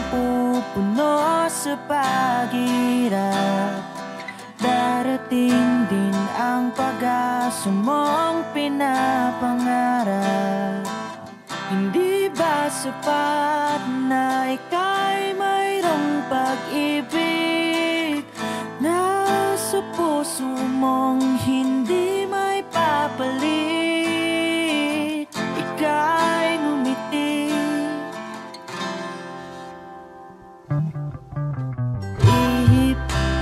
mapupuno sa paghirap. Darating din ang pag-asa mong pinapangarap. Hindi ba sapat na ika'y mayroong pag-ibig na sa puso mong hindi may papalit? Ika'y ngumiti, ihip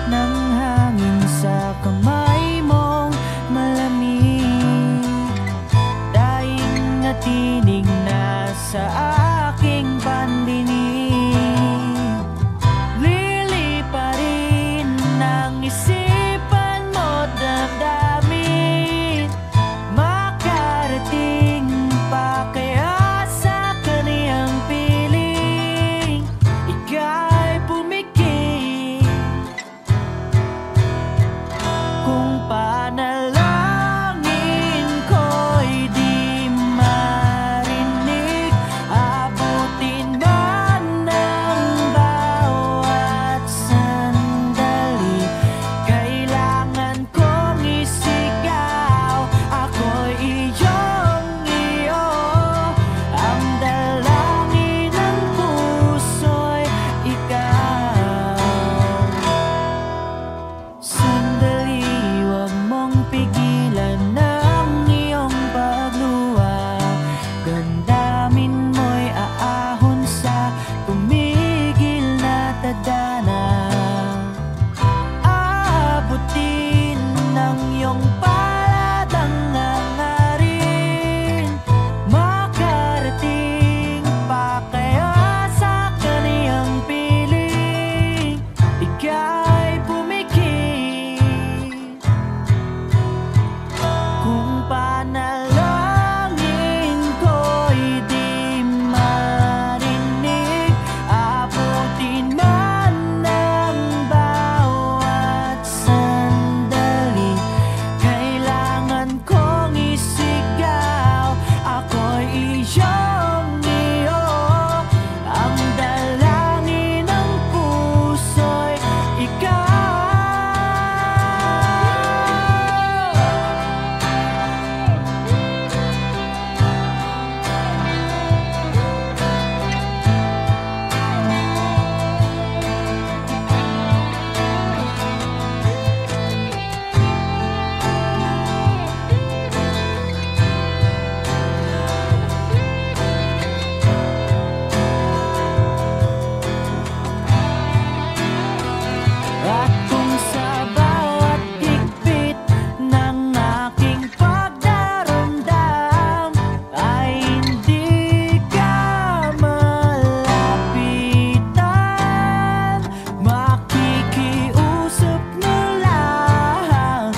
ng hangin sa kamay mong malamig, daing natinig na sa aking pandinig. Liliparin ng isipan mo damdamin, makarating pa kaya sa kaniyang piling. Ika'y pumikit kung panalangin ko'y di marinig. Abutin man ng bawat sandali, kailangan kong isigaw. Ako'y iyong-iyo, ang dalangin ng puso'y ikaw. Sandali, huwag mong pigilan ng iyong pagluha. Damdamin mo'y aahon sa tumigil na tadhana. Aabutin ng iyong palad ang hangarin, makarating pa kaya sa kaniyang piling. Ika'y pumikit kung panalangin ko'y di marinig. Abutin man ng bawat sandali, kailangan kong isigaw. Ako'y iyong-iyo, ang dalangin ng puso'y ikaw. At kung sa bawat higpit ng aking pagdaramdam ay hindi ka malapitan, makikiusap na lang.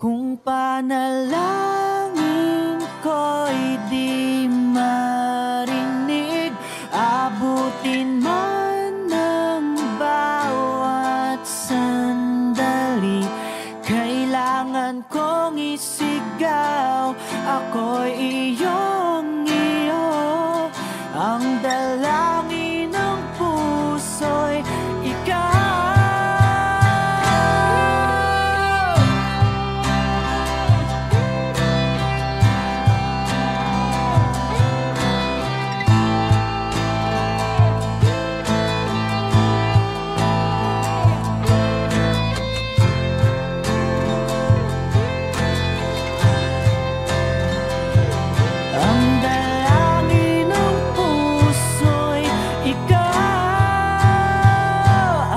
Kung panalangin ko'y di marinig, abutin man ng bawat sandali, kailangan kong isigaw. Ako'y iyong-iyo, ang dalangin ng puso'y ikaw. Ang dalangin ng puso'y ikaw,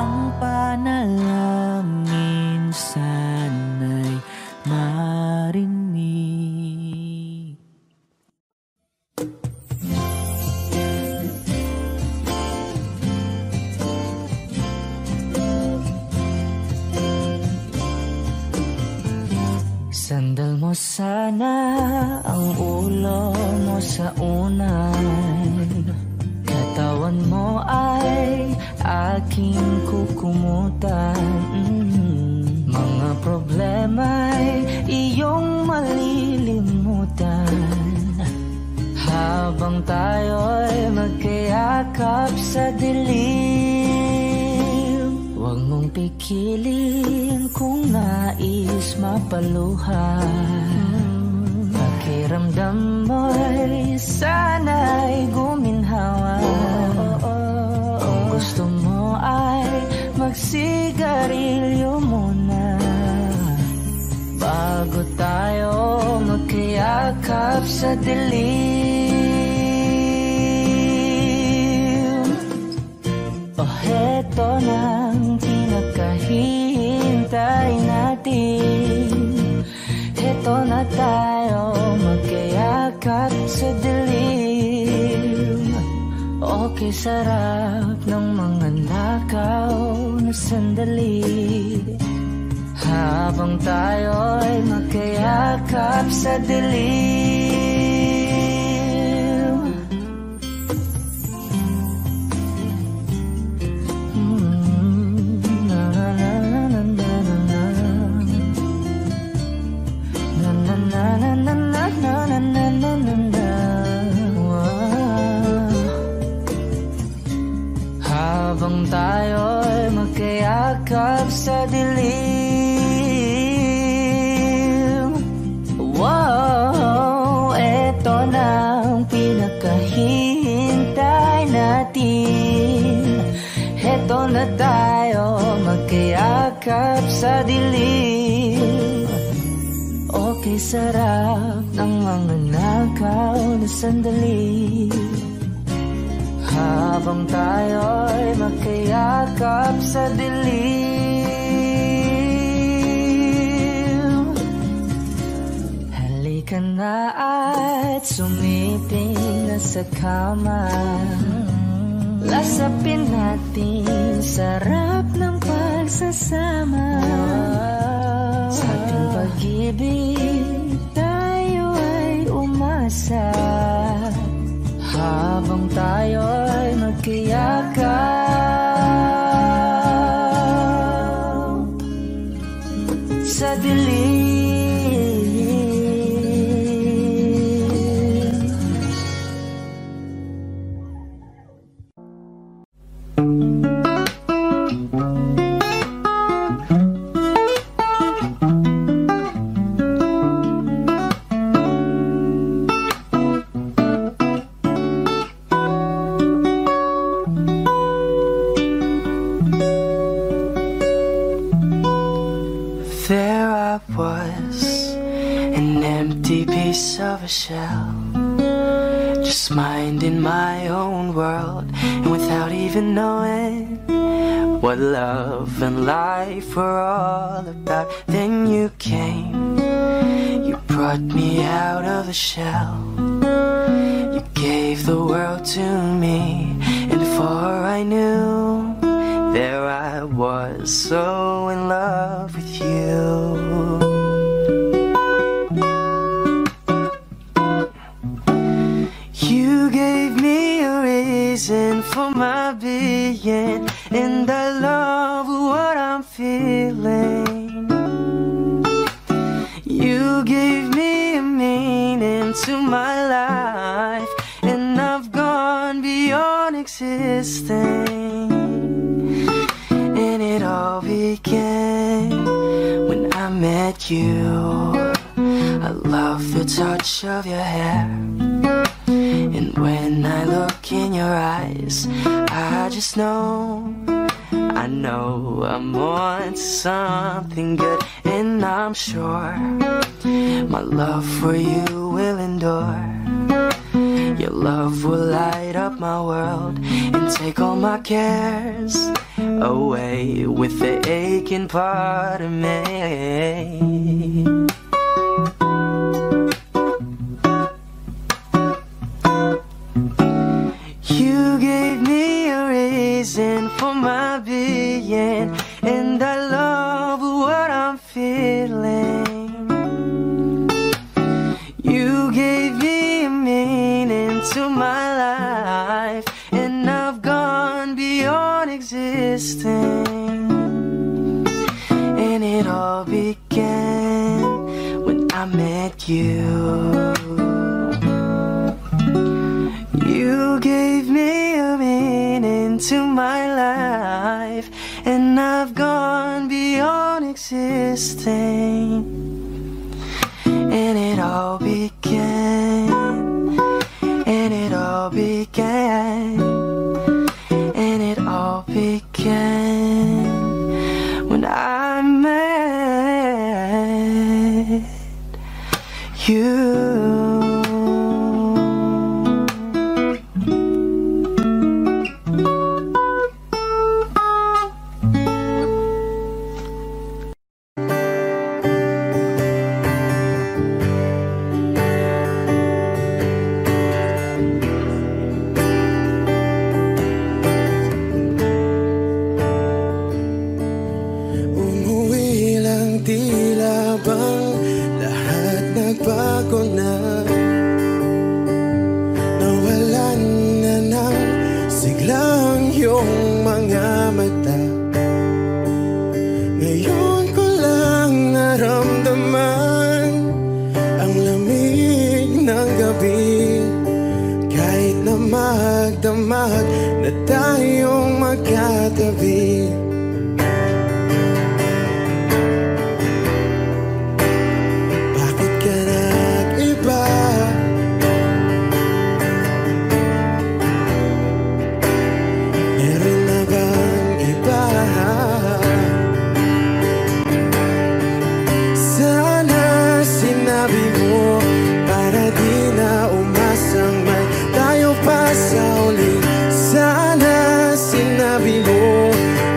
ang panalangin sana'y marinig. Sandal mo sana ang ulo mo sa unan, katawan mo ay aking kukumutan. Mga problema'y iyong malilimutan. habang tayo'y magkayakap sa dilim. Huwag mong pigilin kung nais mapaluhan. Pakiramdam mo'y sana'y guminhawa. Kung gusto mo ay magsigarilyo muna bago tayo magkayakap sa dilim. O heto nang pinakahihintay natin. Heto na tayo magkayakap sa dilim. Okay, sarap ng mga nakaw na sandali habang tayo'y magkayakap sa dilim. Na na na na na na na na na na na na na na. Habang tayo'y magkayakap sa dilim. Wow, eto na ang pinakahihintay natin. Eto na tayo magkayakap sa dilim. Okay, sarap ng mga nakaw na sandali habang tayo'y magkayakap sa dilim. Halika na at sumiting na sa kama. Lasapin natin sarap ng pagsasama. Sa ating pag-ibig tayo ay umasa habang tayo'y magkayakap sa dilim. Of a shell, just minding my own world, and without even knowing what love and life were all about, then you came, you brought me out of the shell, you gave the world to me, and before I knew, there I was, so in love with you. For my being, and I love what I'm feeling. You gave me a meaning to my life, and I've gone beyond existing. And it all began when I met you. I love the touch of your hair, and when I look in your eyes, I just know, I know I'm on to something good. And I'm sure my love for you will endure. Your love will light up my world and take all my cares away with the aching part of me. You gave me a reason for my being, and I love what I'm feeling. You gave me a meaning to my life, and I've gone beyond existing. And it all began when I met you. into my life, and I've gone beyond existing. And it all began, and it all began, and it all began when I met you. Magdamag na tayong magkatabi. Bakit ka nag-iba? Meron na bang iba? Sana sinabi mo para di na umasang may tayo pa sa uli. Sana sinabi mo,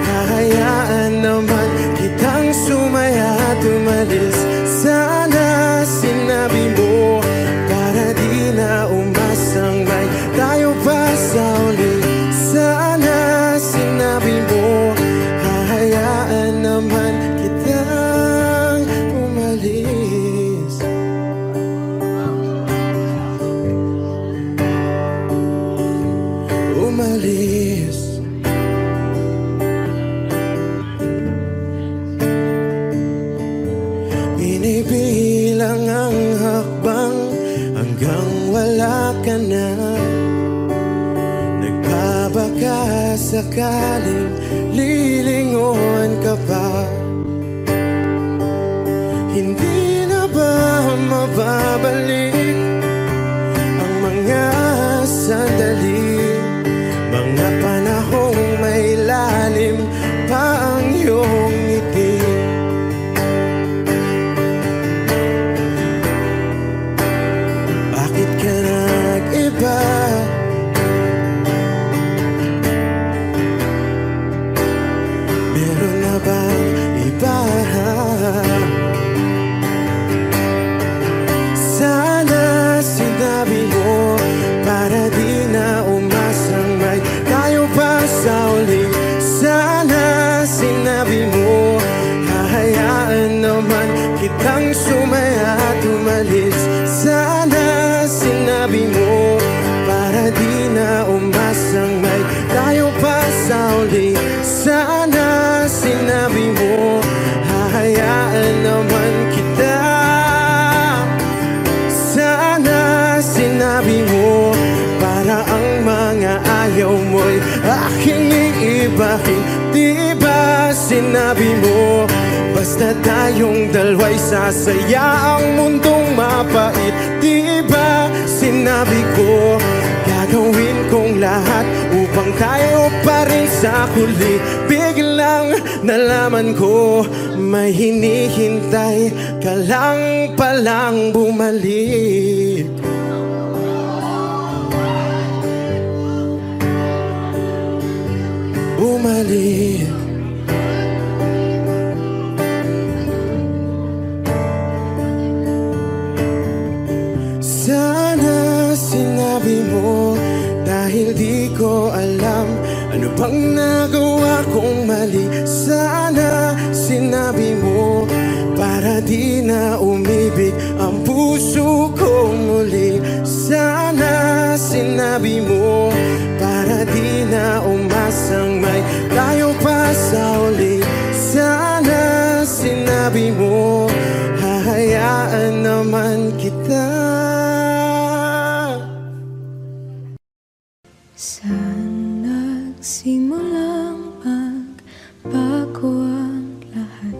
hahayaan naman kitang sumaya at umalis. Sana sinabi mo, para di na umasang may tayo pa sa uli. Sana sinabi mo, hahayaan naman kitang umalis. Umalis. Binibilang ang hakbang hanggang wala ka na. Nagbabaka sakaling lilingon ka pa. Hindi na ba mababalik ang mga sandali, mga panahong may lalim pa ang iyong ngiti? Bakit ka nag-iba? Meron na bang iba? Sana sinabi mo para di na umasang may tayo pa sa uli. Sana sinabi mo, hahayaan naman kitang sumaya at umalis. Sana sinabi mo, para di na umasang may tayo pa sa uli. Sana sinabi mo, hahayaan naman kita. Sana sinabi mo, para ang mga ayaw mo'y aking iibahin. Di ba sinabi mo, basta tayong dalawa'y sasaya ang mundong mapait. Di ba sinabi ko, gagawin kong lahat upang tayo pa rin sa huli. Biglang nalaman ko, may hinihintay ka lang palang bumalik. Bumalik. Sana sinabi mo, dahil di ko alam ano bang nagawa kong mali. Sana sinabi mo, para di na umibig ang puso ko muli. Sana sinabi mo, para di na umasang may tayo pa sa uli. Sana sinabi mo, hahayaan naman kita. Sana Simulang magbago ang lahat.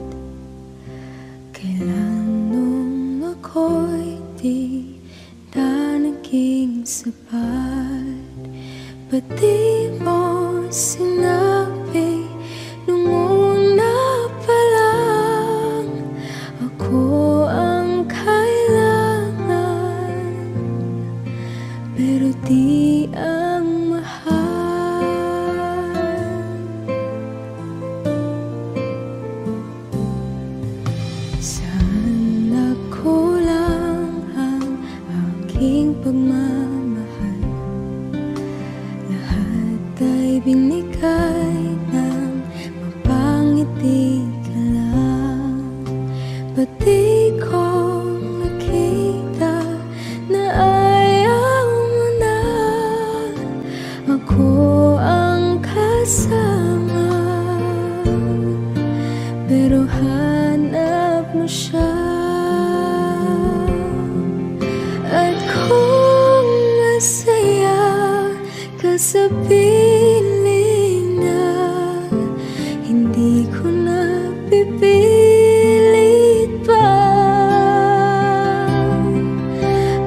Kailan nung ako'y di na naging sapat? Ba't di mo sinabi nung una pa lang ako ang kailangan, pero di ang mahal? Saan nakulang ang aking pagmamahal? Lahat ay binigay ng mapangiti ka lang. Ba't di ko nakita na ayaw mo na ako ang kasama? Pero hanap mo siya. At kung masaya ka sa piling niya, hindi ko na pipilit pa.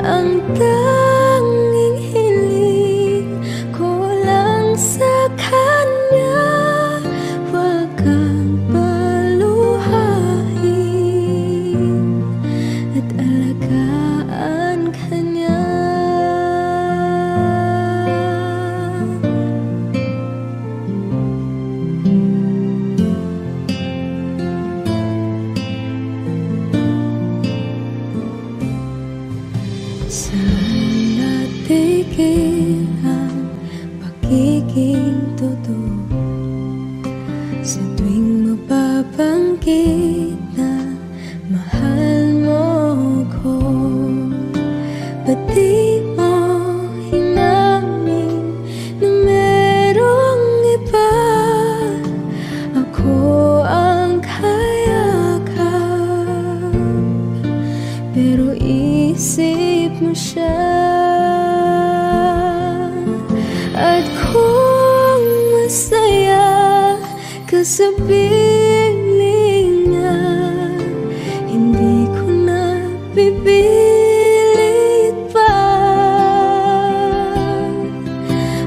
Ang tanging hiling ko lang sa kanya, wag kang paluhain at alagaan ka niya. Saan natigil ang pagiging totoo? Sa tuwing mapabanggit na mahal mo ko, ba't di mo hinamin na merong iba? Ako ang kayakap, pero isip mo siya. At kung masaya ka sa piling niya, hindi ko na pipilit pa.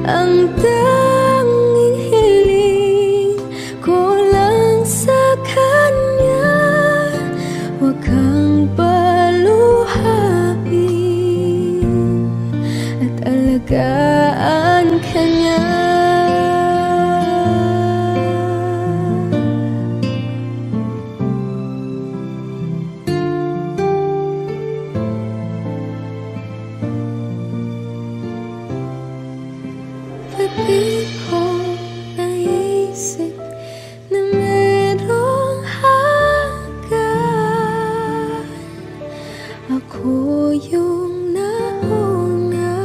Ang tanging hiling ko lang sa kanya, wag kang paluhain at alagaan ka niya. Ba't di ko naisip na merong hanggan? Ako yung nauna.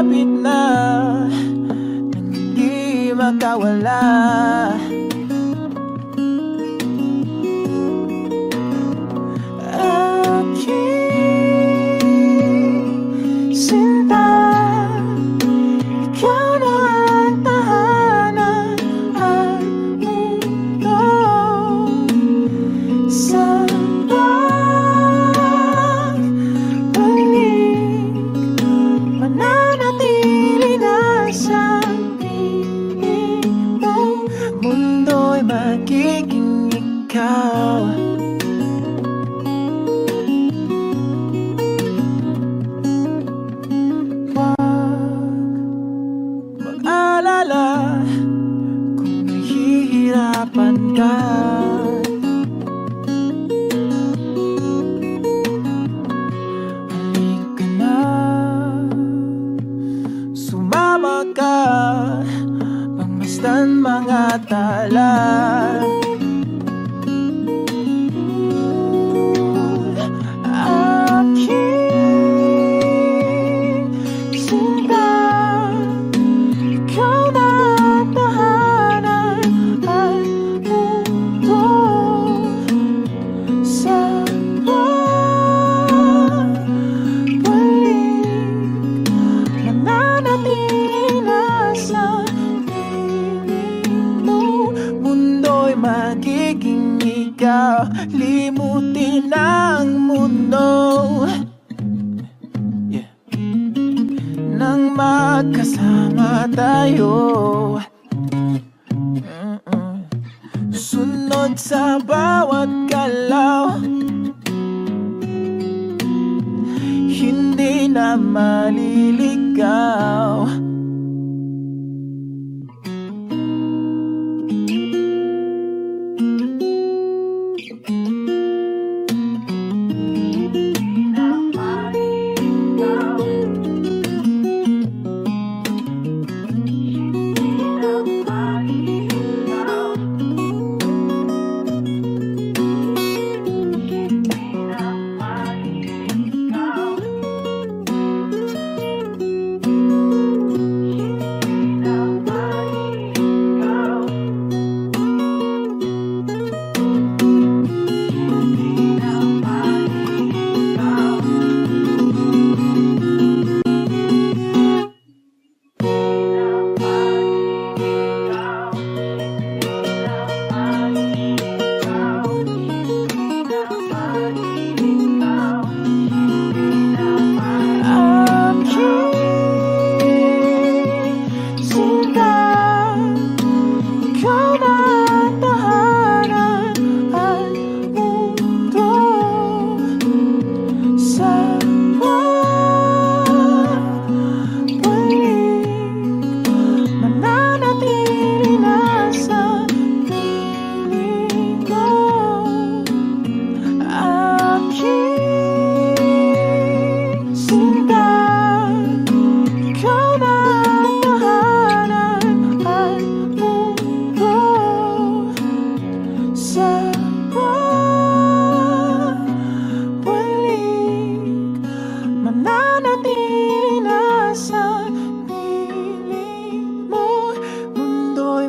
malapit na nang hindi makawala. Aking sinta, ikaw na ang tahanan at mundo sa mananatili na sa piling mo. Mundo'y magiging ikaw. Huwag mag-alala kung nahihirapan ka. Sumama ka, pagmasdan mga tala. Aking sinta, ikaw na ang tahanan at mundo sa mananatili na sa piling mo. Mundo'y magiging ikaw. Limutin ang mundo nang magkasama tayo. Sunod sa bawat galaw, hindi na maliligaw.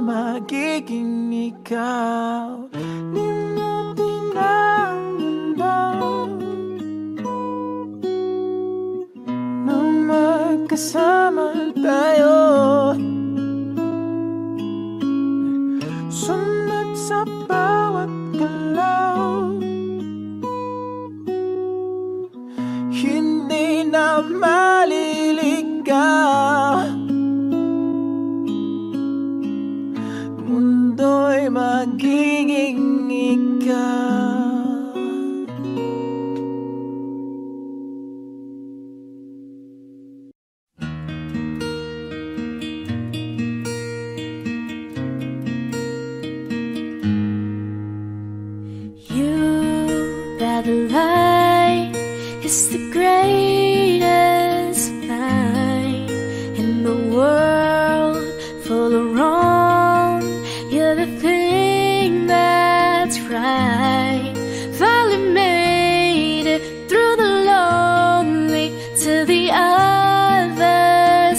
Magiging ikaw. Limutin ang mundo nang magkasama tayo. Sunod sa bawat galaw, hindi na maliligaw. Mundo'y magiging ikaw. The light is the greatest light in the world. Full of wrong, you're the thing that's right. Finally made it through the lonely to the other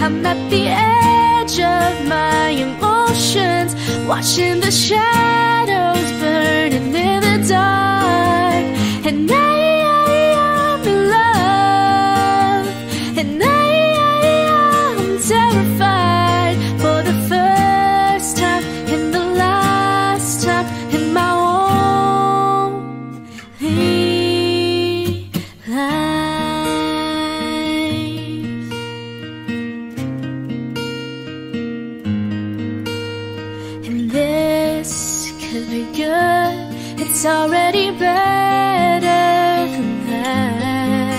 I'm at the edge of my emotions, watching the shadows burning in the dark. And I'm in love, and I'm terrified for the first time and the last time in my only life. And this could be good, it's already better than that.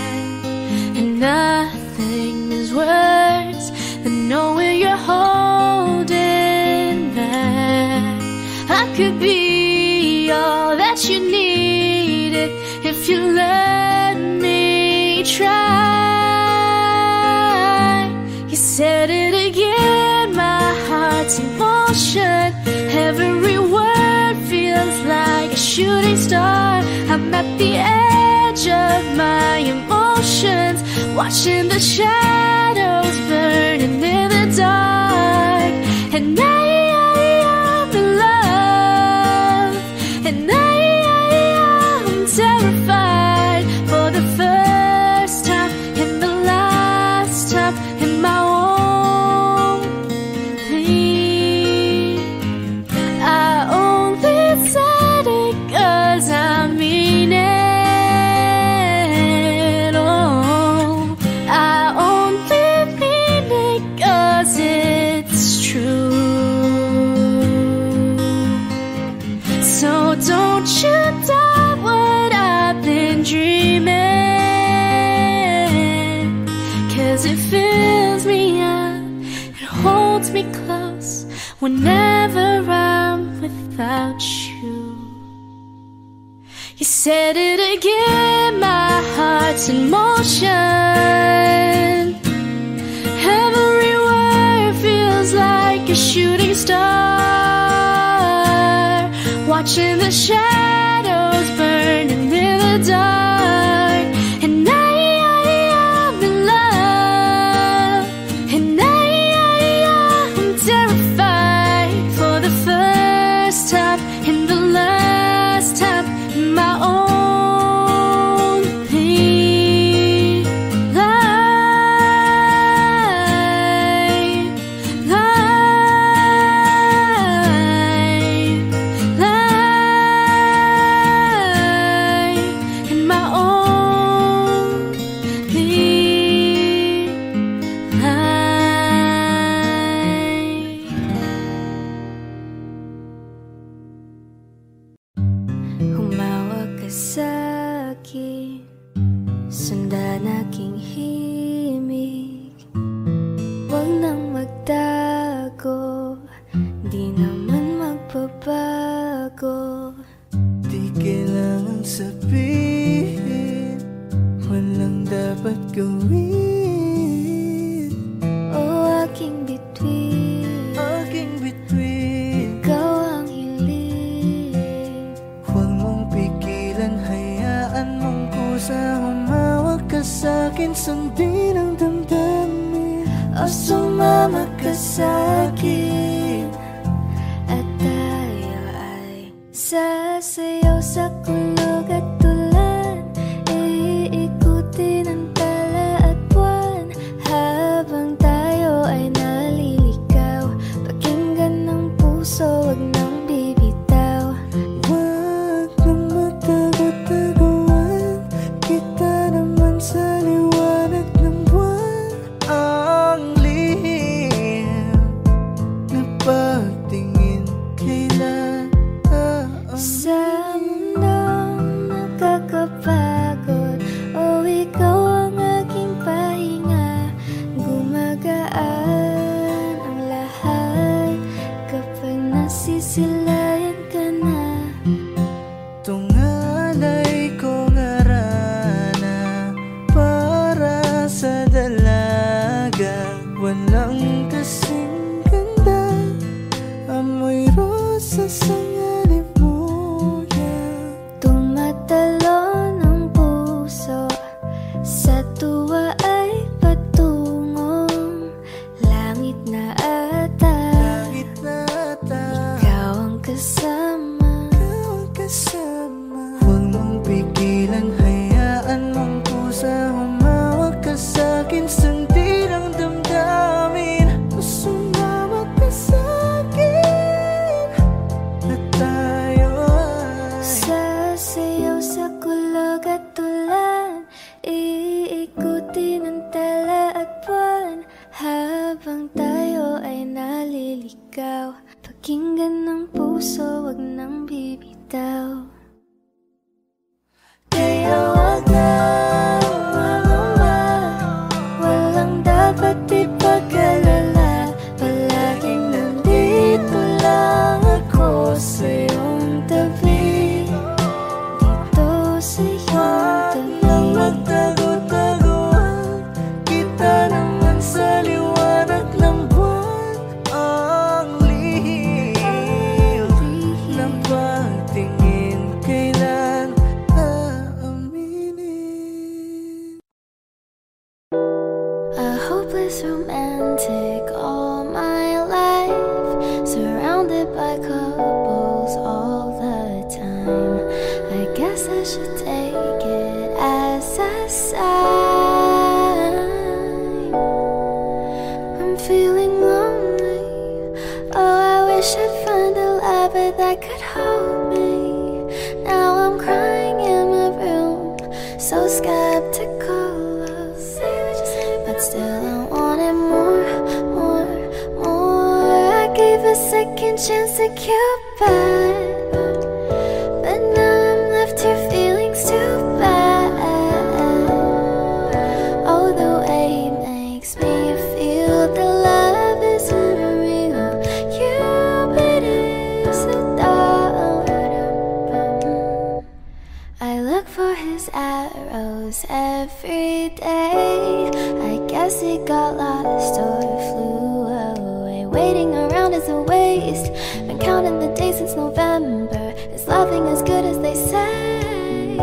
And nothing is worse than knowing you're holding back. I could be all that you needed if you let me try. You said it again, my heart's in motion. Every word feels like a shooting star. I'm at the edge of my emotions, watching the shadows burning in the dark. And I'm in love, and I'm terrified for the first time and the last time in my only. I only said it 'cause I mean it. Oh, I only mean it 'cause it's true. So don't you doubt what I've been dreaming, 'cause it fills me up, it holds me close whenever I'm without you. You said it again, my heart's in motion. Every word feels like a shooting star, watching the shadows burning in the dark. And I'm in love, and I'm terrified for the first time and the last time in my only life. In my only life. Humawak ka sa'kin, sundan aking himig. Huwag nang magtago, di naman magbabago. Di kailangan sabihin, walang dapat gawin. O aking bituin, Aking bituin, ikaw ang hiling. huwag mong pigilan, hayaan mong kusa. Humawak ka sa'kin, sundin ang damdamin. O sumama ka sa'kin, at tayo ay sasayaw sa kulog at tulan. Iikutin ang tala at buwan, habang tayo ay naliligaw. Pakinggan ng puso, wag nang bibitaw. Huwag nang magtago-taguan, kita naman sa liwanag ng buwan. Ang lihim na pagtingin kailan Sa mundo Habang tayo ay naliligaw, pakinggan ng puso, wag nang bibitaw. Kaya wag na umama, walang dapat ipag-alala. Palaging nandito lang ako sa iyong tabi, dito sa iyong tabi. Magtago-taguan kita naman sa liwanag ng buwan. Ang lihim ng pagtingin, kailan aaminin? A hopeless romantic all my life, surrounded by couples all the time. I guess I should take it as a sign. I'm feeling lonely. Oh, I wish I'd find a lover that could hold me. Now I'm crying in my room, so skeptical of, but still I wanted more, more, more. I gave a second chance to Cupid, but now I'm left here feeling too bad. Oh, the way he makes me feel the love isn't real. Cupid is a dog. I look for his arrows every day. I guess he got lost or flew away. Waiting around is a waste. Been counting the days since November. Is loving as good as they say?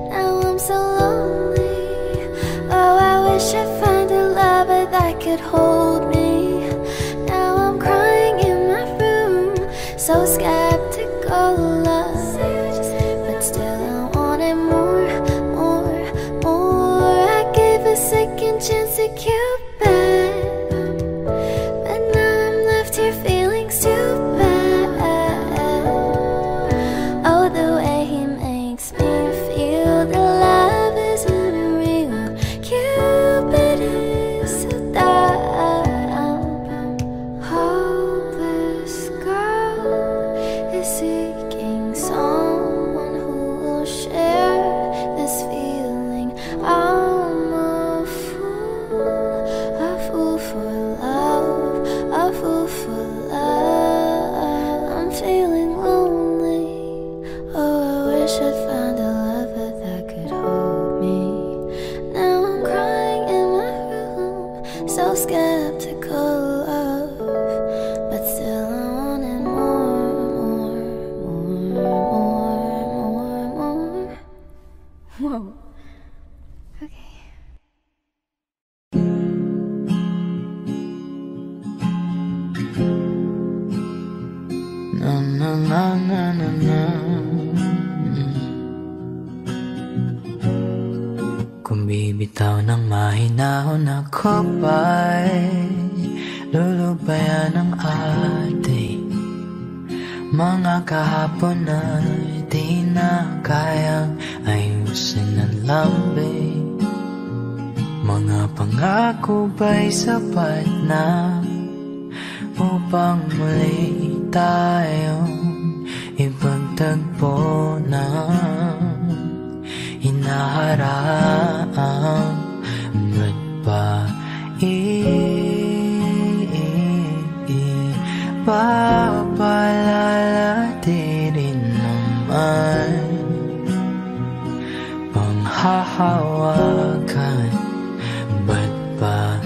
Now I'm so lonely. Oh, I wish I'd find a lover that could hold me. Now I'm crying in my room, so skeptical of, but still I wanted more, more, more. I gave a second chance to Cupid, but now I'm left here feeling too bad. Oh, the way he makes me feel the love isn't real. Cupid is a dumb, hopeless girl is seeking someone who will share this feeling. I'm a fool for love, a fool for love. I'm feeling lonely. Oh, I wish I'd found a lover that could hold me. Now I'm crying in my room, so skeptical of, but still I wanted more, more. Whoa. Okay. Na na na na na na. Kung bibitaw ng mahinahon ako ba'y lulubayan ng ating mga kahapon na di na kayang ayusin ng lambing. Mga pangako ba'y sapat na upang muli tayong ipagtagpo ng hinaharap? Ba't ba papalalatirin naman? Panghahawakan, ba't ba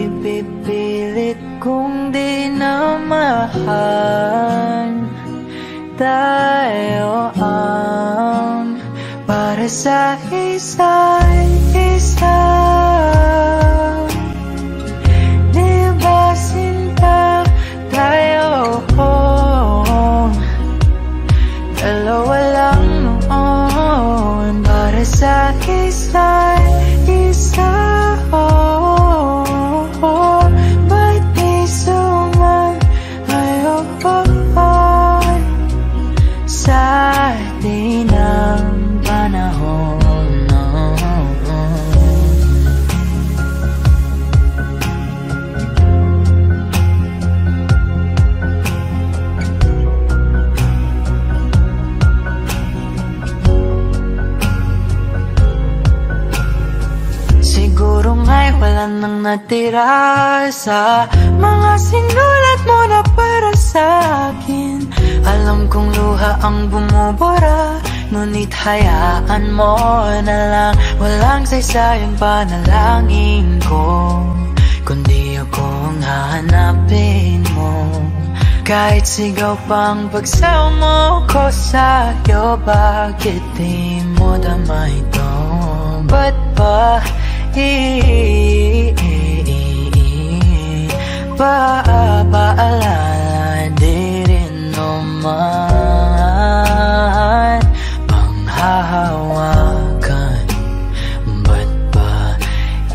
ipipilit kong di na mahal? Tayo ang para sa isa't isa. Di ba sinta tayo? Dalawa lang noon para sa isa't isa. Ba't di suman ngayon sa atin ang panahon? wala nang natira sa mga sinulat mo na para sa akin. Alam kong luha ang bumubura, ngunit hayaan mo na lang. Walang saysayang panalangin ko, kundi akong hahanapin mo. Kahit sigaw pang pagsaw mo ko sa'yo, bakit di mo dama ito? Ba't ba paalala di rin naman panghahawakan? Ba't ba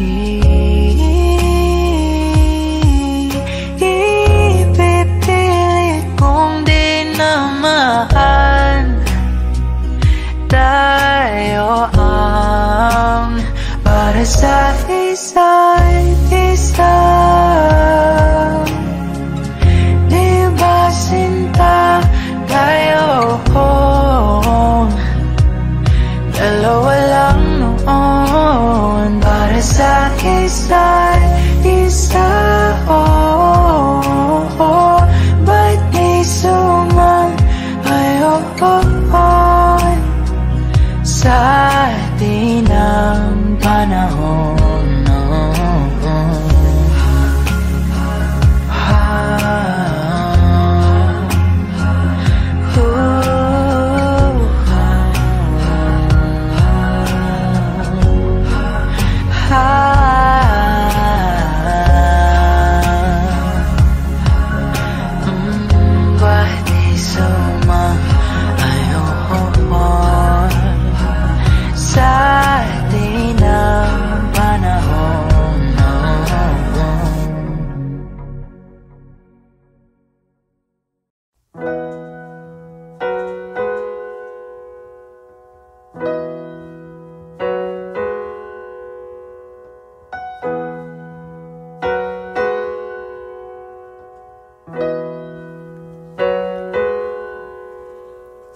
ipipilit kong di naman tayo ang para sa isa't isa? Di ba sinta tayo? Dalawa lang noon para sa isa't isa. Ba't di sumayon sa atin ang panahon?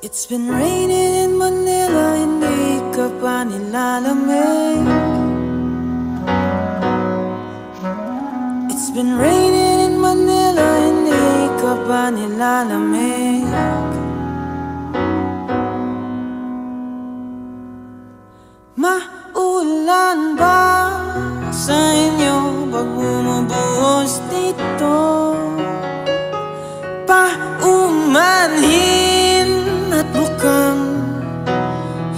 It's been raining in Manila, hindi ka pa nilalamig. It's been raining in Manila, hindi ka pa nilalamig. Maulan ba sa inyo pag bumubuhos dito? Paumanhin at mukhang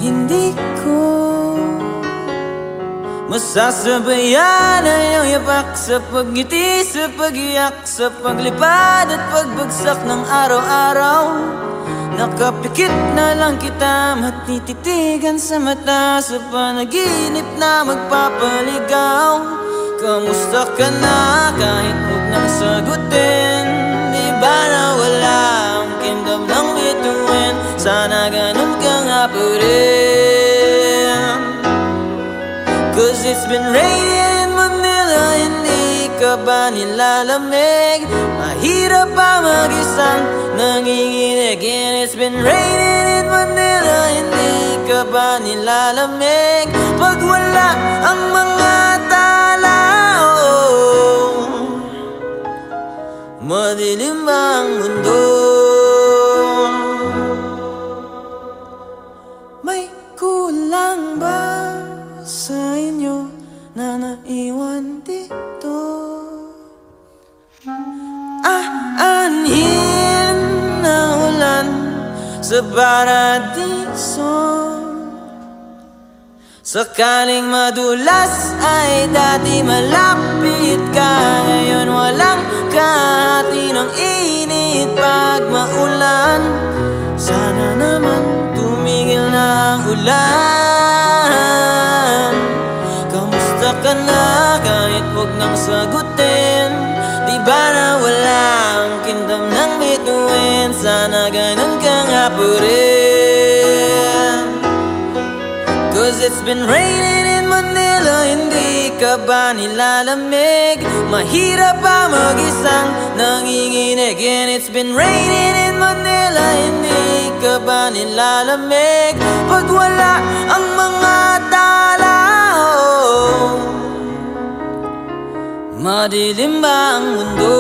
hindi ko masasabayan ang iyong yapak sa pagngiti, sa pagiyak, sa paglipad at pagbagsak ng araw-araw. Nakapikit na lang kita, matititigan sa mata, sa panaginip na magpapaligaw. Kamusta ka na kahit huwag nang sagutin? Di ba na wala ang kingdom ng bituin? Sana ganun ka nga pa rin. Cause it's been raining in Manila, hindi ka ba nilalamig? Mahirap pa mag-isang nanginginig. And it's been raining in Manila, hindi ka ba nilalamig? Pag wala ang mga tao, madilim ang mundo. May kulang ba sa inyo na naiwan dito? Aanhin na ulan sa paradiso. Sakaling madulas ay dati malapit ka, ngayon walang kahati ng init pag maulan. Sana naman tumigil na ang ulan. Kamusta ka na kahit huwag nang sagutin? Di ba na wala ang kingdom ng bituin? Sana ganun ka nga pa rin. Cause it's been raining in Manila, hindi ka ba nilalamig? Mahirap pa mag-isang nanginginig. And it's been raining in Manila, hindi ka ba nilalamig? Pag wala ang mga tao, Madilim ba ang mundo?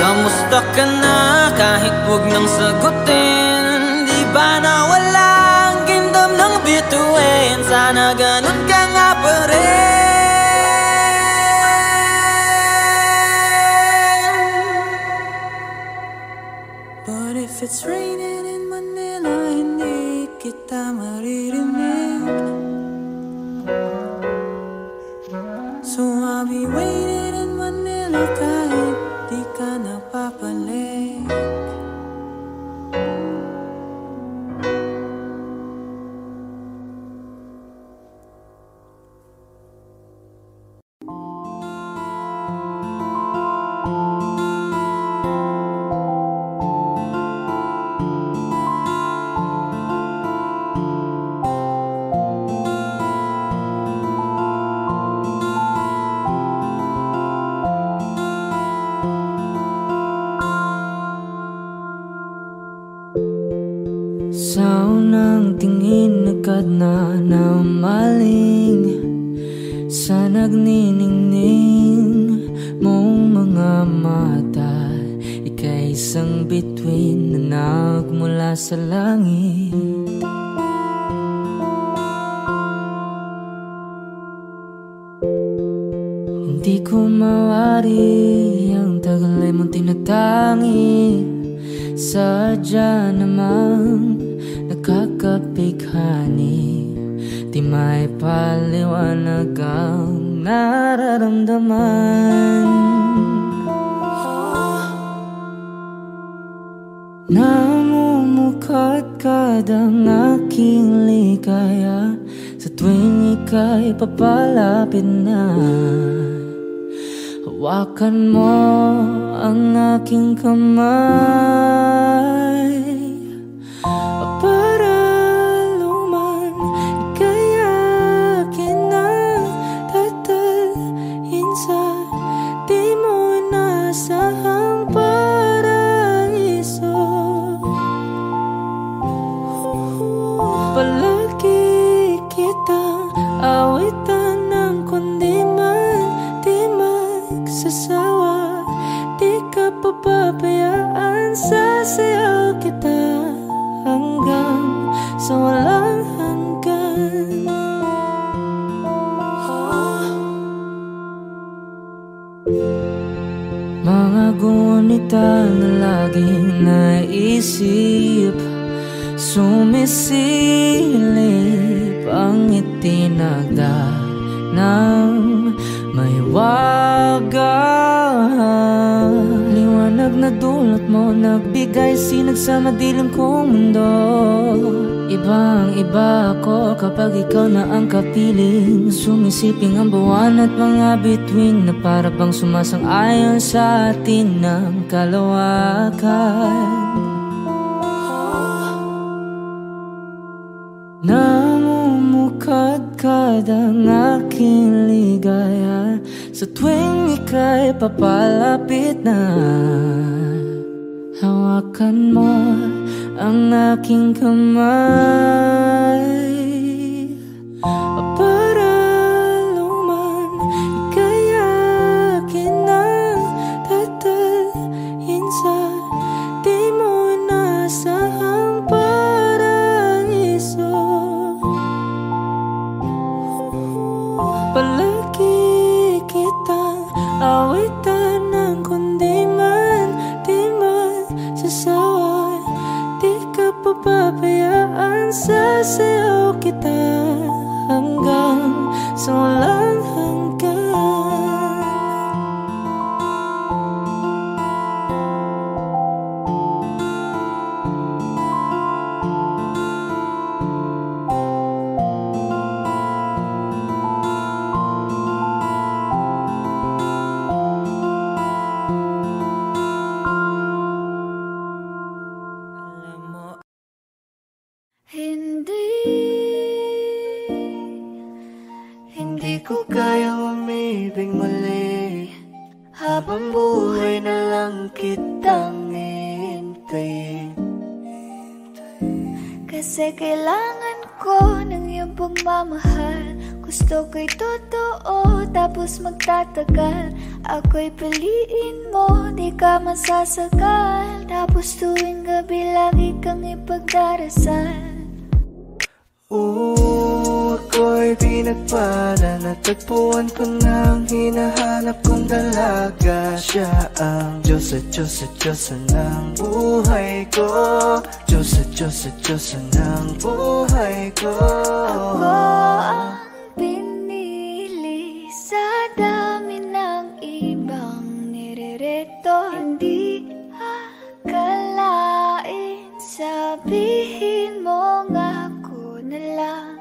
Kamusta ka na kahit huwag nang sagutin? Di ba nawala ang gindam ng bituin? Sana ganun ka nga pa rin. But if it's raining in Manila, hindi kita maririnig. So I'll be waiting in Manila kahit di ka napapalik. Sa unang tingin agad na namaling sa nagniningning mong mga mata. Ika'y isang bituin na nagmula sa langit. Hindi ko mawari ang tagal ay mong tinatangi. Sadya namang nakakapighani, di may paliwanag ang nararamdaman. Namumukadkad ang aking ligaya sa tuwing ika'y papalapit na. Hawakan mo ang aking kamay para luman ika'y akin na tatalhin sa di mo inasahang paraiso. Palagi kitang awitan ng kundi man di magsasawa. Di ka papabayaan, sasayaw kita hanggang sa walang hanggan. Mga gunita na laging naisip, sumisilip ang itinagda ng may wagang liwanag na dulot mo, nagbigay sinag sa madilim kong mundo. Ibang iba ako kapag ikaw na ang kapiling, sumisiping ang buwan at mga bituin na para bang sumasang-ayon sa atin ng kalawakan. Namumukadkad ang aking ligaya sa tuwing ika'y papalapit na. Hawakan mo ang aking kamay para luman ika'y akin na tatalhin sa di mo inasahang paraiso. Palagi kitang awitan ng kundi man di magsasawa. Di ka papabayaan, sasayaw kita hanggang sa walang hanggan. Hindi ko kayang umibig muli, habang buhay na lang kitang hintayin. Kasi kailangan ko ng iyong pagmamahal. Gusto ko'y totoo, tapos magtatagal. Ako'y piliin mo, di ka masasakal. Tapos tuwing gabi lagi kang ipagdarasal. Ako'y pinagpala, natagpuan ko ng hinahanap kong dalaga. Siya ang Diyos at Diyos at Diyosa ng buhay ko. Diyos at Diyos at Diyosa ng buhay ko. Ako ang pinili sa dami ng ibang nirerito. Hindi akalain, sabihin mo nga ako na lang.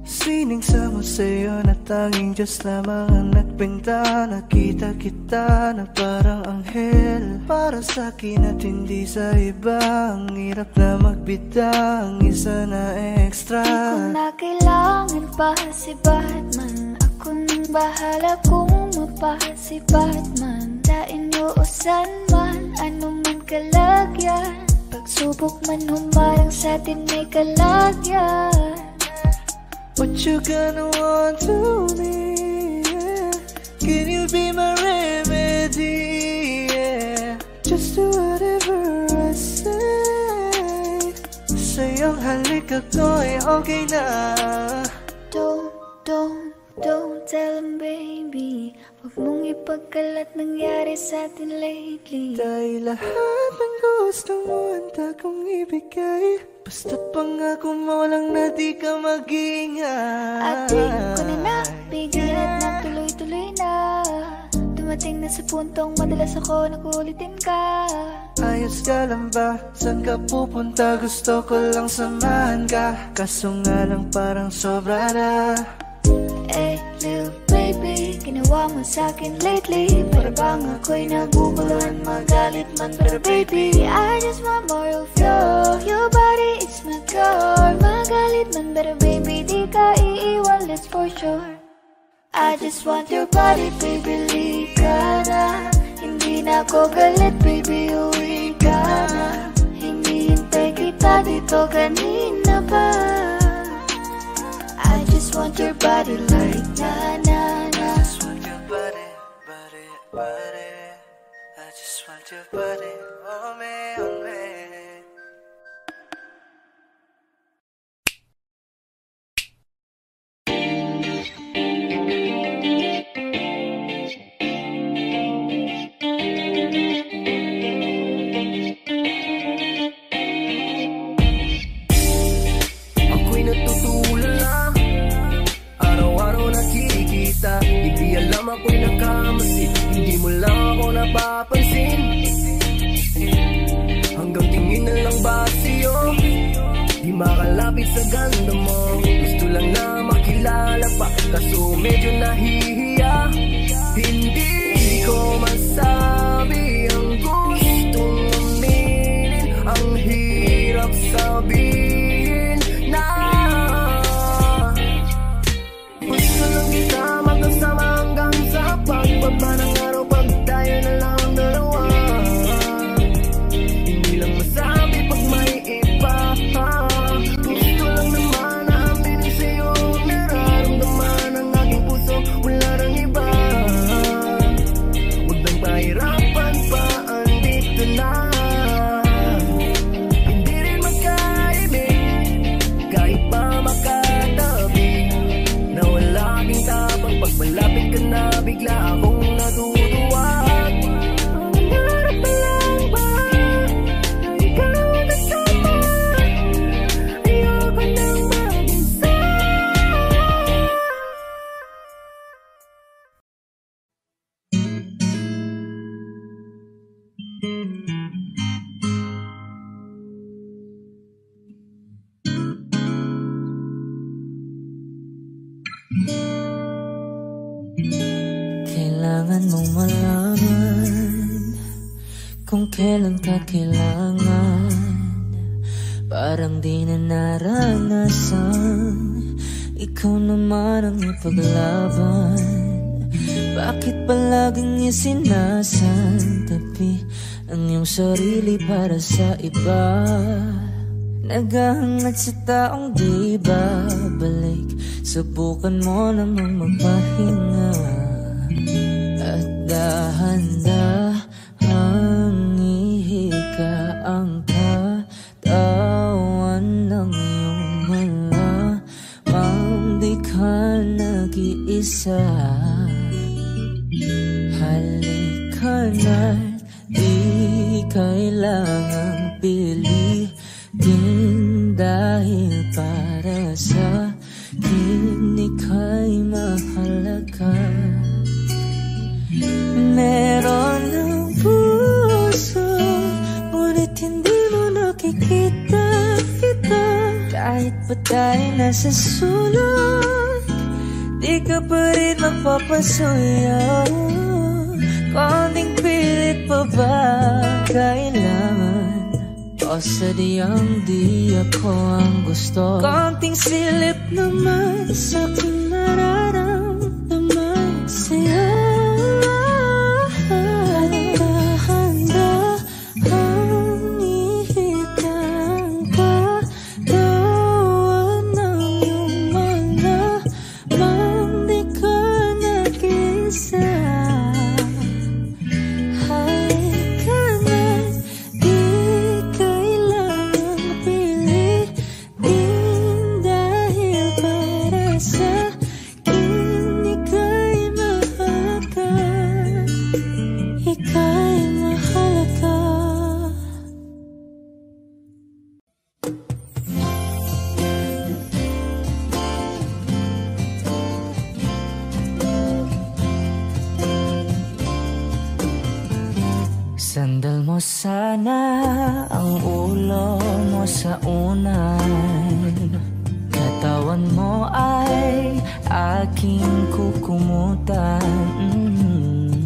Siningsamo sa'yo na tanging Diyos lamang ang nagbenta. Nakita kita na parang anghel para sa'kin at hindi sa iba. Ang hirap na magbitang isa na extra. Di ko na kailangan pa si Batman. Ako nang bahala kung mapasi Batman. Dain mo o san man, ano man kalagyan. Pagsubok man humarang sa'tin may kalagyan. What you gonna want to me, yeah? Can you be my remedy, yeah? Just do whatever I say. Sa'yong halik ako'y okay na. Don't tell him, baby. Huwag mong ipagkalat nangyari sa'tin lately. Dahil lahat ng gusto mo handa kong ibigay. Basta't pangako mo lang na di ka mag-ingay. At di ko na nabigyan at nagtuloy-tuloy na. Dumating na sa puntong madalas ako nakulitin ka. Ayos ka lang ba? Saan ka pupunta? Gusto ko lang samahan ka. Kaso nga lang parang sobra na. Hey, little baby, ginawa mo sa'kin lately. Para bang ako'y naguguluhan, magalit man. Pero baby, I just want more of you. Your body is my cure. Magalit man, pero baby, di ka iiwan, that's for sure. I just want your body, baby, lika na. Hindi na ako galit, baby, uwi ka na. Hinihintay kita dito kanina pa. I just want your body like na-na-na. I just want your body, body, body. I just want your body on me, on me. Ako'y natutulala, araw-araw nakikita. Hindi alam ako'y nakamasid, hindi mo lang ako napapansin. Hanggang tingin na lang ba sa'yo, di makalapit sa ganda mo. Gusto lang na makilala pa, kaso medyo nahihiya. Hindi ko masabi ang gustong aminin. Ang hirap sabihin na gusto lang kita magkasama hanggang sa pagbaba ng araw. Pag tayo na lang ang dalawa, hindi lang masabi pag may iba. Gusto lang naman na aminin sa'yo ang nararamdaman ng aking puso. Wala nang iba. Huwag nang pahirapan pa, andito na. Hindi rin magkaibig kahit pa makatabi. Na wala aking tapang pag malapit ka na, bigla akong natutuwa. Nangarap na lang ba na ikaw ang kasama? Ayoko nang mag-isa. Kailangan mong malaman kung kailan ka kailangan parang di na naranasan. Ikaw naman ang ipaglaban. Bakit palaging isinasantabi ang iyong sarili para sa iba? Naghahangat sa taong di babalik. Subukan mo namang magpahinga at dahan-dahang ihika ang katawan ng iyong malamang di ka nag-iisa. Halika na't di kailangang pilitin dahil para sa akin ika'y mahalaga. Meron ng puso, ngunit hindi mo nakikita ito. Kahit pa tayo nasa sulok, di ka pa rin magpapasuyo. Konting pilit pa ba kailangan? O sadyang di ako ang gusto? Konting silip naman sa aking nararamdaman sa'yo. Dahan-dahang ihikang katawan ng iyong malamang di ka nag-isa. Sandal mo sana ang ulo mo sa unan. Katawan mo ay aking kukumutan.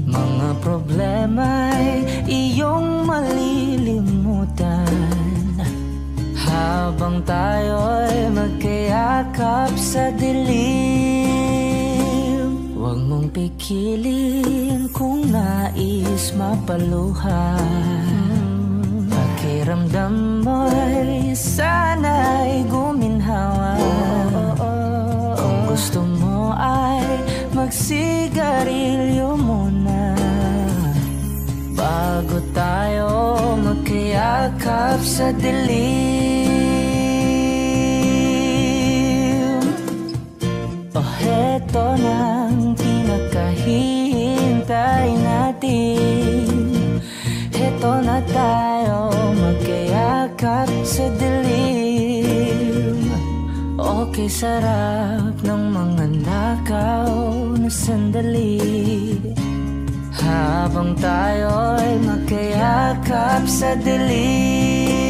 Mga problema'y iyong malilimutan habang tayo'y magkayakap sa dilim. Huwag mong pikilin kung nais mapaluhan. Pakiramdam mo'y sana'y guminhawa. Kung gusto mo ay magsigarilyo muna bago tayo magkayakap sa dilim. Oh, heto nang pinakahihintay natin. Heto na tayo magkayakap sa dilim. Okay, sarap ng mga nakaw na sandali habang tayo'y magkayakap sa dilim.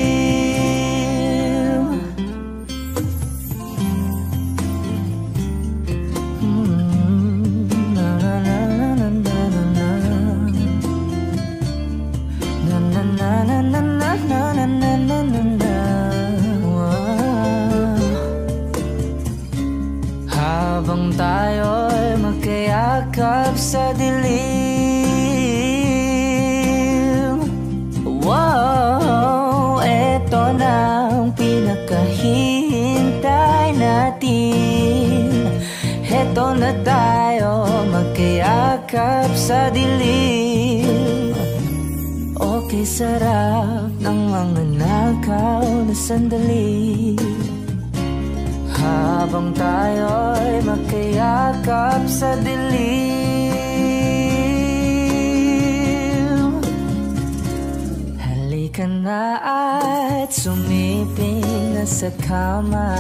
Habang tayo'y magkayakap sa dilim. Wow, eto na ang pinakahihintay natin. Eto na tayo magkayakap sa dilim. Okay, sarap ng mga nakaw na sandali habang tayo'y magkayakap sa dilim. Halika na at sumiping na sa kama.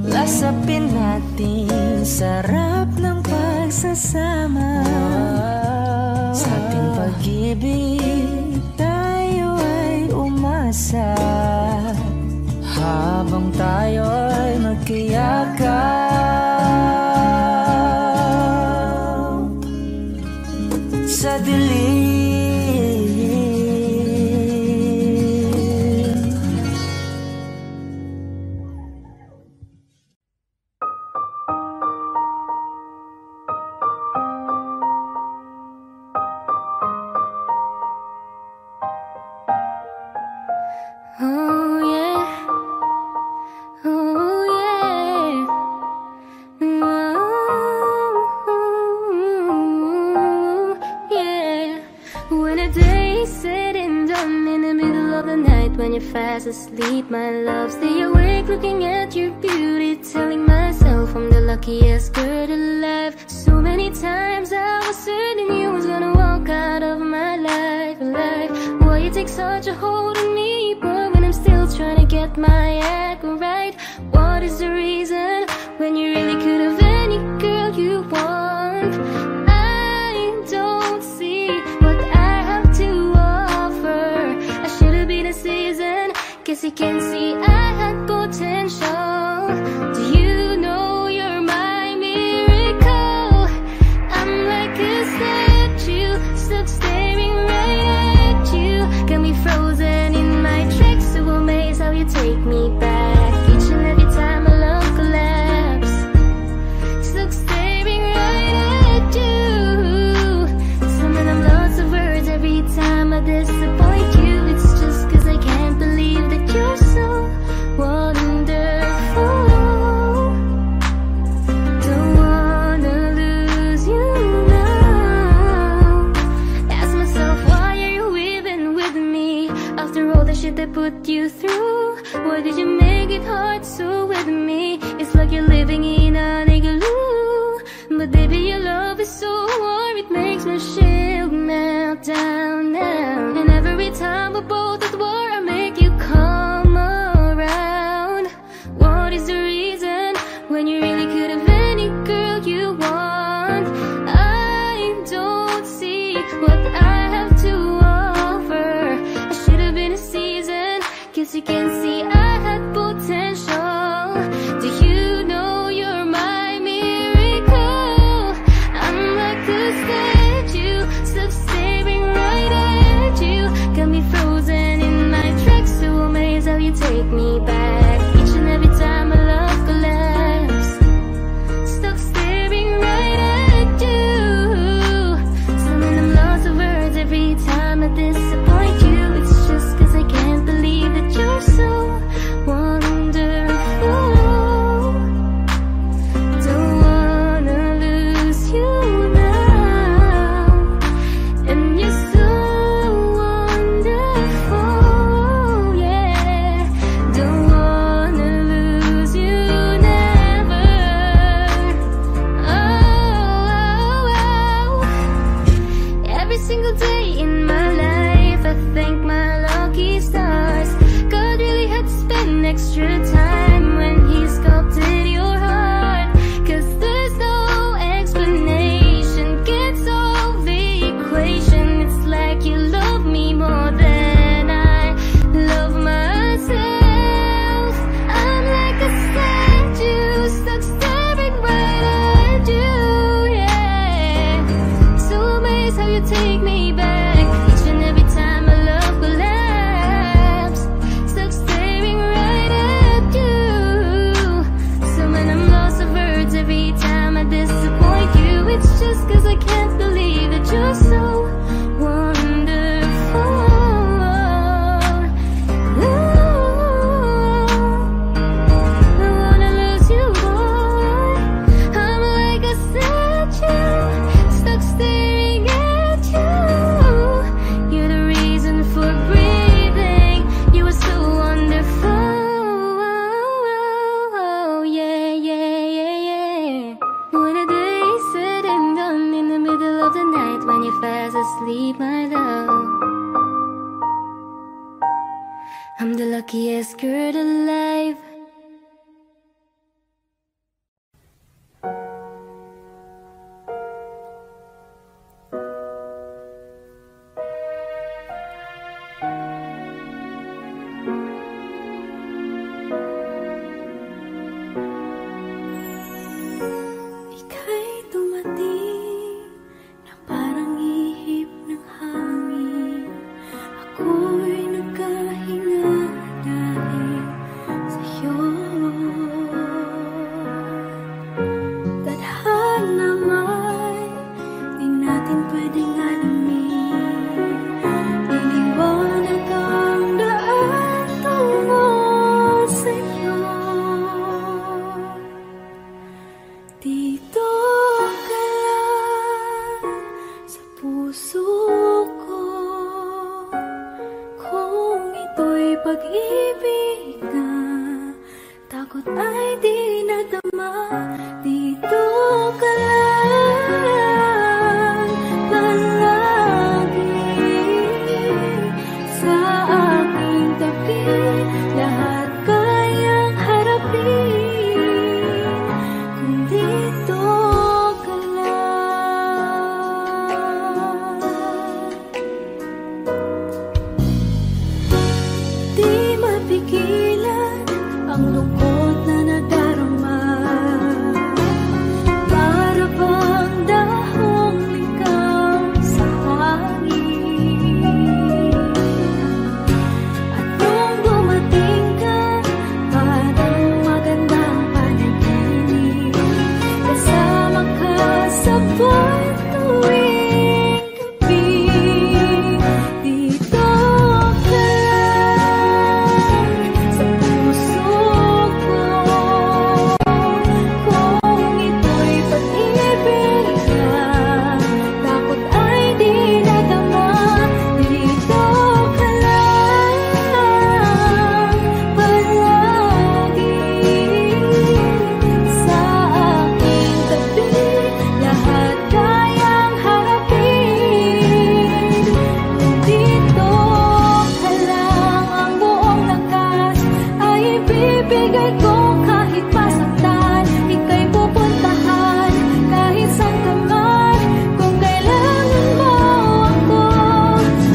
Lasapin natin sarap ng pagsasama. Sa ating pag-ibig tayo ay umasa habang tayo'y magkayakap sa dilim. myself, stay awake looking at your beauty, telling myself I'm the luckiest girl alive. So many times I was certain you was gonna walk out of my life. Why you take such a hold on me, but when I'm still trying to get my act right? What is the reason when you really could have any girl you want? I don't see what I have to offer. I should have been a season, guess you can see I had potential. Do you know you're my miracle? I'm like a statue, stuck staring right at you. Got me frozen in my tracks, so amazed how you take me back. Each and every time I love collapse, stuck staring right at you. Summon up lots of words every time I disappoint you. It's just cause I can't believe that you're so wonderful. Don't wanna lose you now. Ask myself, why are you even with me? After all the shit I put you through, why did you make it hard so with me? It's like you're living in an igloo. But baby, your love is so warm, it makes my shield melt down now. And every time we're both at war, I make you come around. What is the reason when you really could have any girl you want? I don't see what I have to offer. I should have been a season, guess you can see I had potential. Do you know you're my miracle? I'm like a statue, stuck staring right at you. Got me frozen in my takot ay di nadama. Dito ka lang palagi sa aking tabi. Lahat kayang harapin kung dito ka lang. Di mapigilan ang lungkot na nadarama. Para bang dahong ikaw sa hangin. At nung dumating ka, parang magandang panaginip. Kasama ka sa buwan tuwing gabi. Dito ka lang sa puso ko. Kung ito'y pag-ibig na, takot ay di nadama. Dito ka lang palagi sa aking tabi. Lahat kayang harapin kung dito ka lang. Ang buong lakas ay ibibigay ko kahit masaktan. Ika'y pupuntahan kahit saan ka man. Kung kailangan mo ako,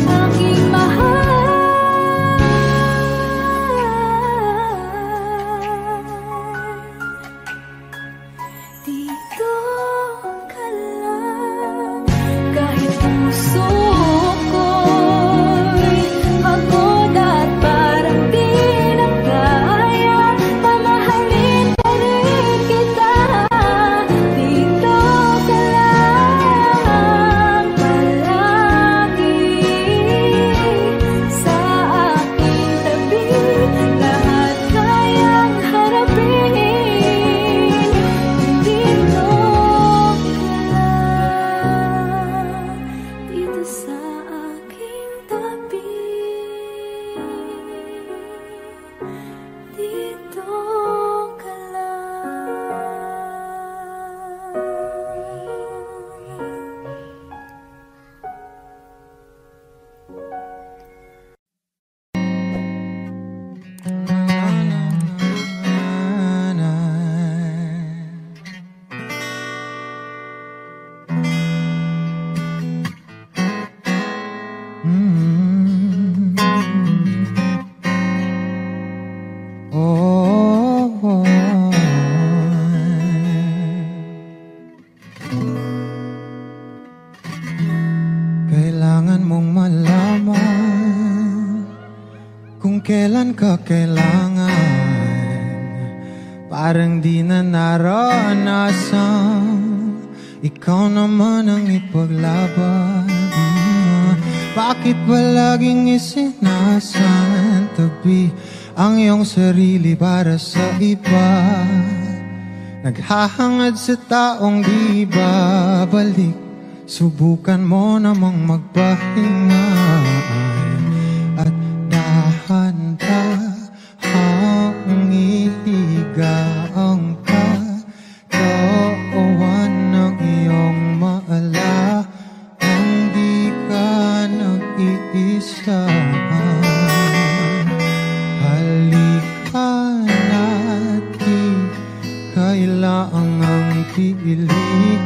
aking mahal. Dito ka lang. Kahit puso ko'y pagod at parang di na kaya, mamahalin pa rin kita. Dito ka lang palagi sa aking tabi. Lahat kayang harapin kung dito ka lang. Dito sa aking tabi. Dito ka Kailangan mong malaman kung kailan ka kailangan. Parang di na naranasan, ikaw naman ang ipaglaban. Bakit ba laging isinasantabi ang iyong sarili para sa iba? Naghahangad sa taong di babalik. Subukan mo namang magpahinga at dahan-dahang ihiga ang katawan ng iyong maala. Hindi ka nag-iisa. Halika na't di kailangang pilitin,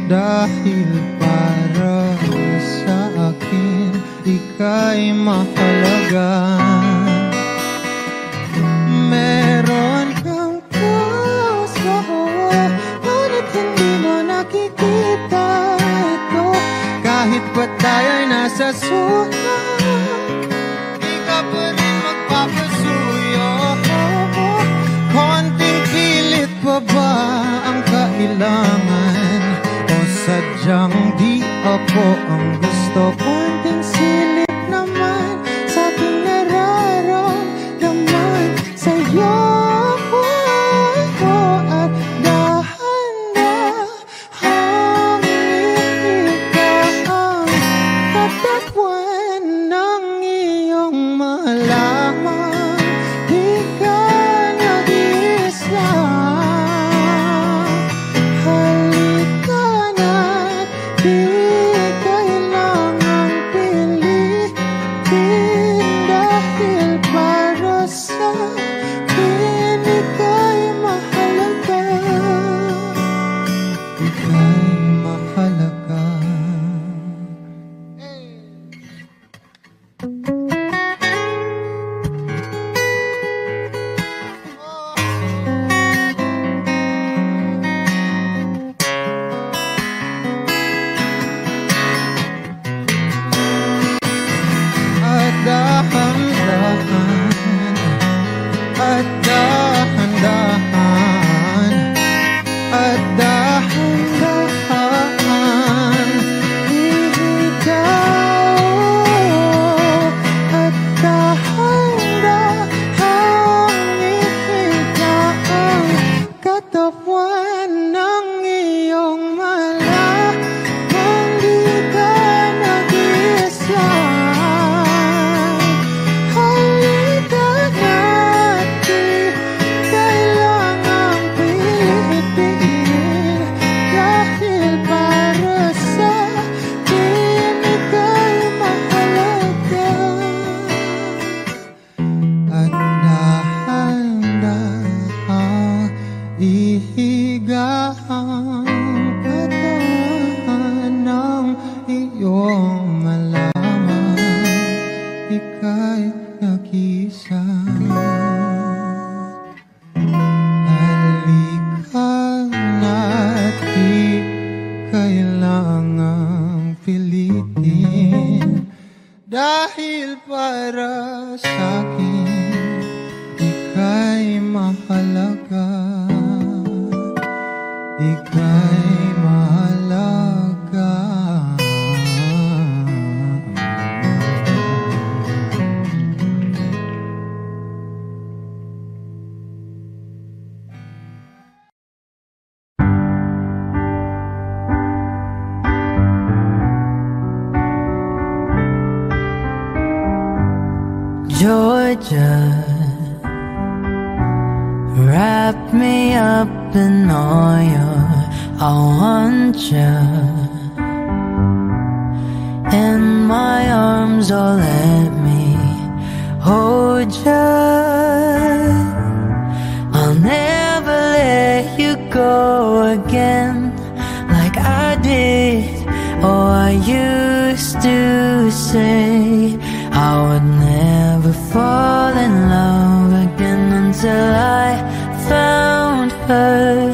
dahil para sa akin ika'y mahalaga. Meron kang puso, ngunit hindi mo nakikita ito. Kahit pa tayo'y nasa suhat, di ka pa rin magpapasuyo. Konting pilit pa ba ang kailangan? O sadyang di ako ang gusto? Konting silip naman sa aking nararamdaman sa'yo. At dahan-dahang ikaw ang tatakwan ng iyong malaman. Di ka at dahan-dahan, at dahan-dahan, ihigaw, at dahan-dahan, ihigaw, katawan ng iyong mala, hindi ka nag-isa. Halika na't di kailangang pilitin, dahil para sa akin ika'y mahalaga. At dahan-dahan ihiga ang katawan ng iyong malaman, ika'y nag-isa. Halika na't di kailangang pilitin, dahil para sa'kin ika'y mahalaga. Ika'y mahalaga. Georgia, wrap me up in all your, I want you in my arms, oh let me hold you. I'll never let you go again like I did. Oh, I used to say I would never fall in love again until I found her.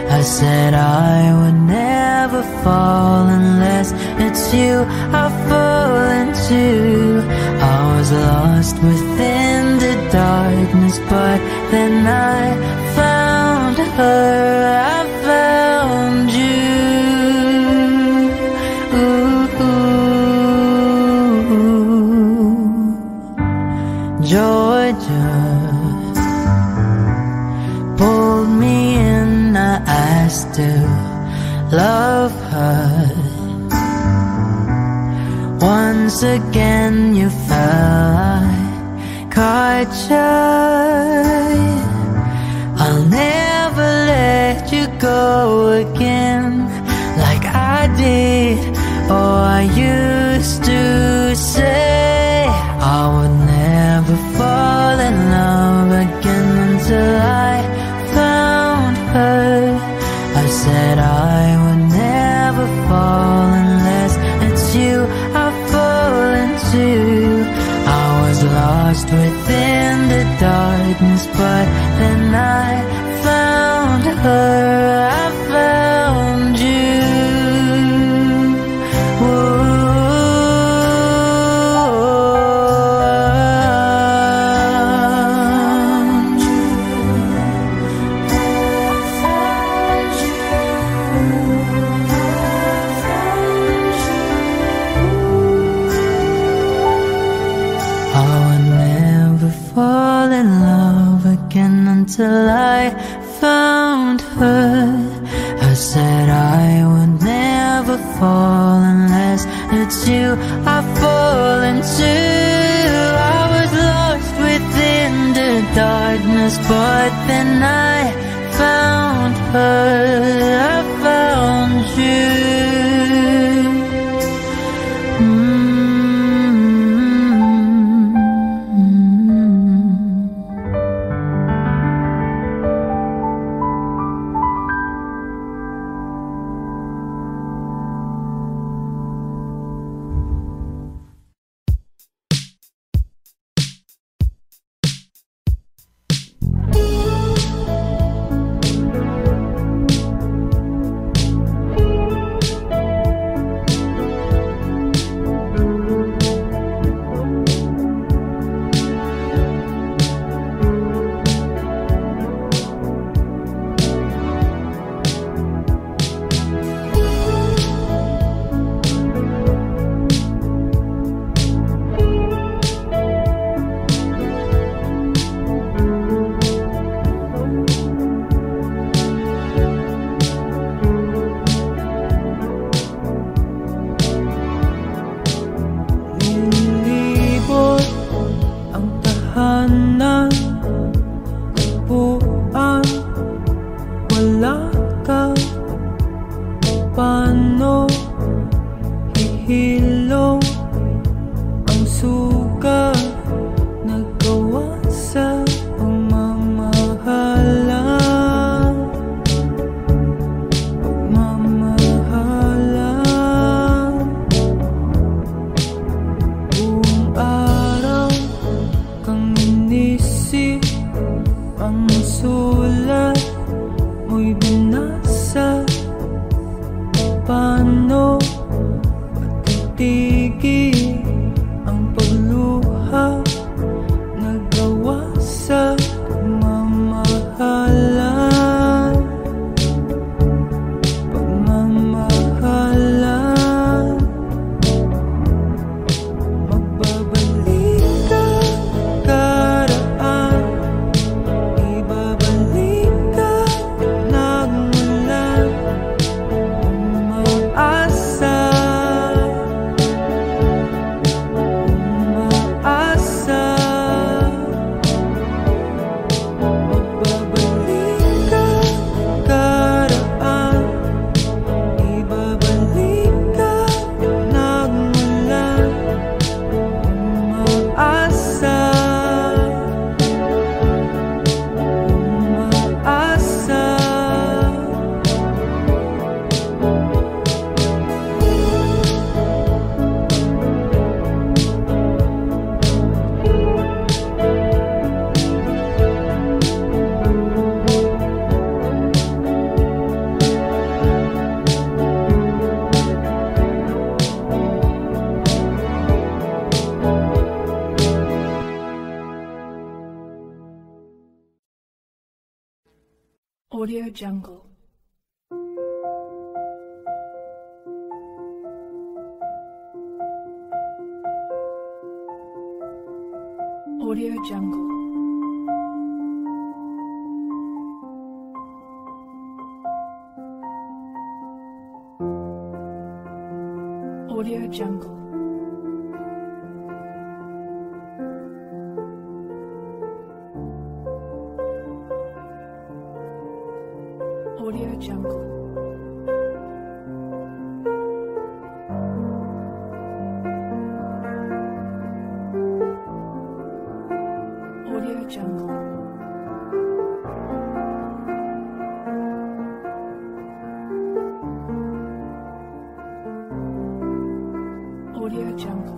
I said I would never fall unless it's you I fall into. I was lost within the darkness, but then I found her. I found you. Georgia pulled me in, I still love her. Once again you fell, I caught you. I'll never let you go again like I did. Oh, I used to say I would never fall in love again until I found her. I said I would never fall unless it's you I fall into. I was lost within the darkness, but then I found her. I found you. Until I found her. I said I would never fall unless it's you I fall into. I was lost within the darkness, but then I found her. I found you. Ang sulat mo'y binasa. Paano matitigil ang pagluha? Nagawa sa pagmamahalan. Pagmamahalan. Magbabalik ka karaan. Ibabalik ka nagmula. Umaasa. Umaasa. Magbabalik ka karaan. Ibabalik ka nagmula. Umaasa. Umaasa. Audio Jungle. Audio Jungle. Audio Jungle. Audio Jungle. Audio Jungle. Audio Jungle.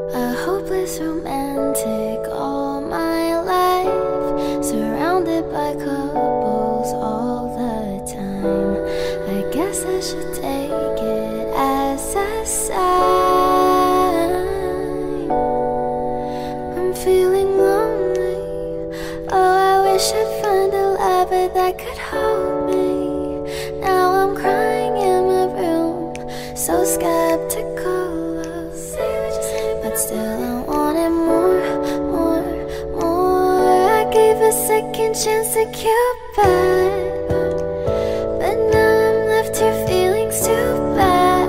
A hopeless romantic all my life, surrounded by couples all the time. I guess I should take it as a sign. I'm feeling lonely. Oh, I wish I'd find a lover that could hold me. Now I'm crying in my room, so skeptical. But still I wanted more, more, more. I gave a second chance to Cupid, but now I'm left here feeling too bad.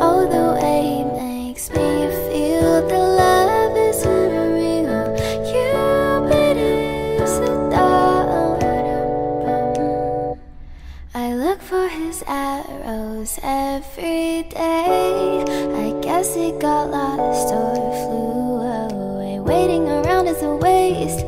Oh, the way it makes me feel that love isn't real. Cupid is a dog. I look for his arrows every day. I guess it got lost or flew away. Waiting around is a waste.